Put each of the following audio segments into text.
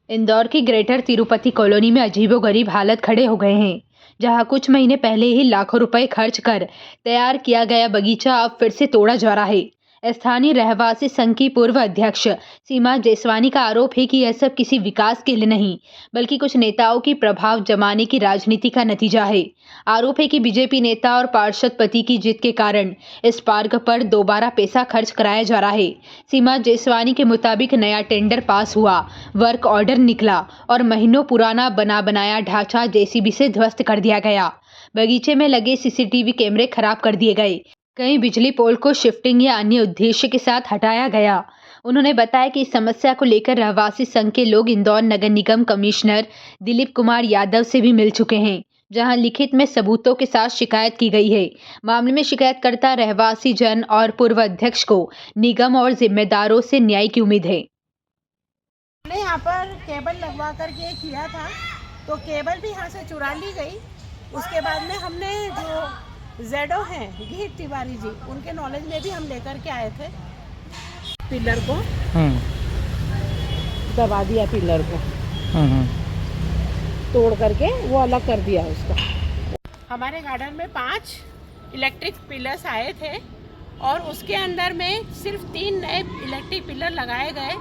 इंदौर की greater Tirupati colony में अजीबोगरीब हालत खड़े हो गए हैं, जहां कुछ महीने पहले ही लाखों रुपए खर्च कर तैयार किया गया बगीचा अब फिर से तोड़ा जा रहा है। स्थानीय रहवासी संघ की पूर्व अध्यक्ष सीमा जेसवानी का आरोप है कि यह सब किसी विकास के लिए नहीं, बल्कि कुछ नेताओं की प्रभाव जमाने की राजनीति का नतीजा है। आरोप है कि बीजेपी नेता और पार्षद पति की जिद के कारण इस पार्क पर दोबारा पैसा खर्च कराया जा रहा है। सीमा जेसवानी के मुताबिक नया टेंडर पास हुआ, वर्क ऑर्डर निकला और महीनों पुराना बना बनाया ढांचा जेसीबी से ध्वस्त कर दिया गया। बगीचे में लगे सीसीटीवी कैमरे खराब कर दिए गए। कई बिजली पोल को शिफ्टिंग या अन्य उद्देश्य के साथ हटाया गया। उन्होंने बताया कि इस समस्या को लेकर रहवासी संघ के लोग इंदौर नगर निगम कमिश्नर दिलीप कुमार यादव से भी मिल चुके हैं, जहां लिखित में सबूतों के साथ शिकायत की गई है। मामले में शिकायतकर्ता रहवासी जन और पूर्व अध्यक्ष को निगम और जिम्मेदारों से न्याय की उम्मीद है। हमने यहाँ पर केबल लगवा करके किया था, तो केबल भी यहाँ से चुरा ली गई। उसके बाद में हमने जो जेडो हैं गीत तिवारी जी, उनके नॉलेज में भी हम लेकर के आए थे। पिलर को दबा दिया, पिलर को तोड़ करके वो अलग कर दिया उसका। हमारे गार्डन में 5 इलेक्ट्रिक पिलर्स आए थे और उसके अंदर में सिर्फ 3 नए इलेक्ट्रिक पिलर लगाए गए।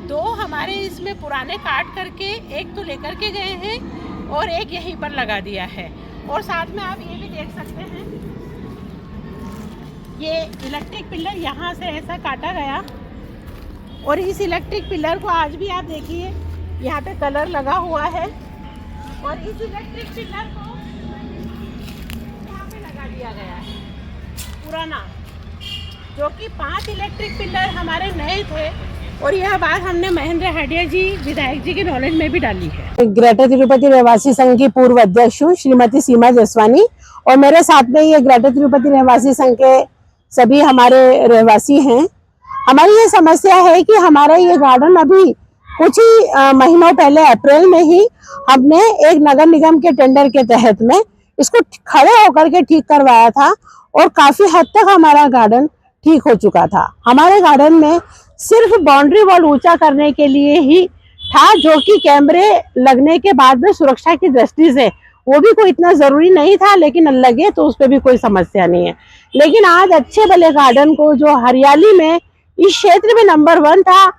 2 हमारे इसमें पुराने काट करके एक तो लेकर के गए हैं और एक यहीं पर लगा दिया है। और साथ में आप ये भी देख सकते हैं, ये इलेक्ट्रिक पिलर यहाँ से ऐसा काटा गया और इस इलेक्ट्रिक पिलर को आज भी आप देखिए यहाँ पे कलर लगा हुआ है और इस इलेक्ट्रिक पिलर को यहाँ पे लगा दिया गया है पुराना, जो कि 5 इलेक्ट्रिक पिलर हमारे नए थे। और यह बात हमने महेंद्र हाडिया जी विधायक जी के नॉलेज में भी डाली है। ग्रेटर तिरुपति रहवासी संघ की पूर्व अध्यक्ष हूँ श्रीमती सीमा जेसवानी, और मेरे साथ में ये ग्रेटर तिरुपति रहवासी संघ के सभी हमारे रहवासी हैं। हमारी ये समस्या है कि हमारा ये गार्डन अभी कुछ ही महीनों पहले अप्रैल में ही हमने एक नगर निगम के टेंडर के तहत में इसको खड़े होकर के ठीक करवाया था और काफी हद तक हमारा गार्डन ठीक हो चुका था। हमारे गार्डन में सिर्फ बाउंड्री वॉल ऊंचा करने के लिए ही था, जो कि कैमरे लगने के बाद में सुरक्षा की दृष्टि से वो भी कोई इतना जरूरी नहीं था, लेकिन लगे तो उस पर भी कोई समस्या नहीं है। लेकिन आज अच्छे भले गार्डन को जो हरियाली में इस क्षेत्र में नंबर 1 था,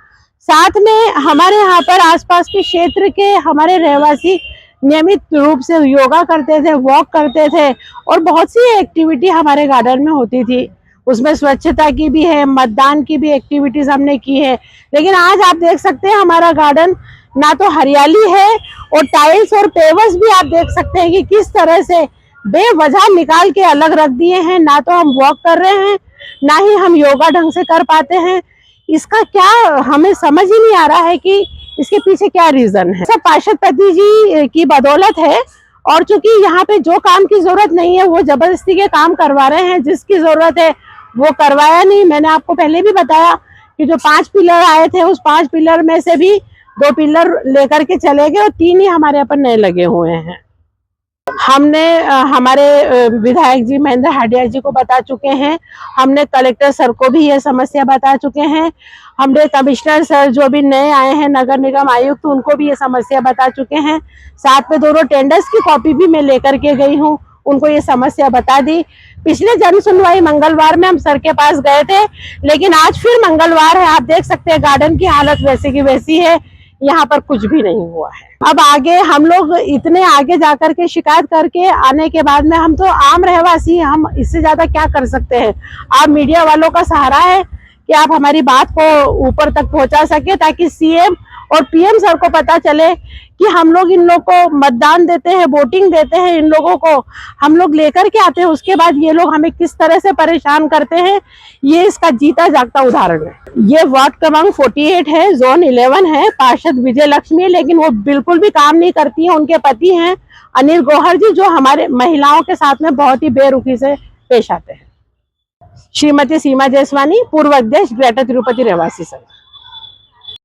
साथ में हमारे यहाँ पर आसपास के क्षेत्र के हमारे रहवासी नियमित रूप से योगा करते थे, वॉक करते थे और बहुत सी एक्टिविटी हमारे गार्डन में होती थी। उसमें स्वच्छता की भी है, मतदान की भी एक्टिविटीज हमने की है। लेकिन आज आप देख सकते हैं हमारा गार्डन ना तो हरियाली है और टाइल्स और पेवर्स भी आप देख सकते हैं कि किस तरह से बेवजह निकाल के अलग रख दिए हैं। ना तो हम वॉक कर रहे हैं, ना ही हम योगा ढंग से कर पाते हैं। इसका क्या हमें समझ ही नहीं आ रहा है कि इसके पीछे क्या रीजन है। सब पार्षद पति जी की बदौलत है, और चूंकि यहाँ पे जो काम की जरूरत नहीं है वो जबरदस्ती के काम करवा रहे हैं, जिसकी जरूरत है वो करवाया नहीं। मैंने आपको पहले भी बताया कि जो 5 पिलर आए थे उस 5 पिलर में से भी 2 पिलर लेकर के चले गए और 3 ही हमारे यहाँ पर नए लगे हुए हैं। हमने हमारे विधायक जी महेंद्र हाडिया जी को बता चुके हैं, हमने कलेक्टर सर को भी ये समस्या बता चुके हैं, हमने कमिश्नर सर जो भी नए आए हैं नगर निगम आयुक्त उनको भी ये समस्या बता चुके हैं। साथ में दोनों टेंडर्स की कॉपी भी मैं लेकर के गई हूँ, उनको ये समस्या बता दी। पिछले जन सुनवाई मंगलवार में हम सर के पास गए थे, लेकिन आज फिर मंगलवार है, आप देख सकते हैं गार्डन की हालत वैसी की वैसी है, यहाँ पर कुछ भी नहीं हुआ है। अब आगे हम लोग इतने आगे जाकर के शिकायत करके आने के बाद में हम तो आम रहवासी, हम इससे ज्यादा क्या कर सकते हैं। आप मीडिया वालों का सहारा है कि आप हमारी बात को ऊपर तक पहुंचा सके, ताकि सीएम और पीएम सर को पता चले कि हम लोग इन लोग को मतदान देते हैं, वोटिंग देते हैं, इन लोगों को हम लोग लेकर के आते हैं, उसके बाद ये लोग हमें किस तरह से परेशान करते हैं, ये इसका जीता जागता उदाहरण है। ये वार्ड क्रमांक 48 है, जोन 11 है, पार्षद विजय लक्ष्मी है, लेकिन वो बिल्कुल भी काम नहीं करती है। उनके पति हैं अनिल गौहर जी, जो हमारे महिलाओं के साथ में बहुत ही बेरुखी से पेश आते हैं। श्रीमती सीमा जेसवानी, पूर्व अध्यक्ष ग्रेटर तिरुपति रहवासी संघ।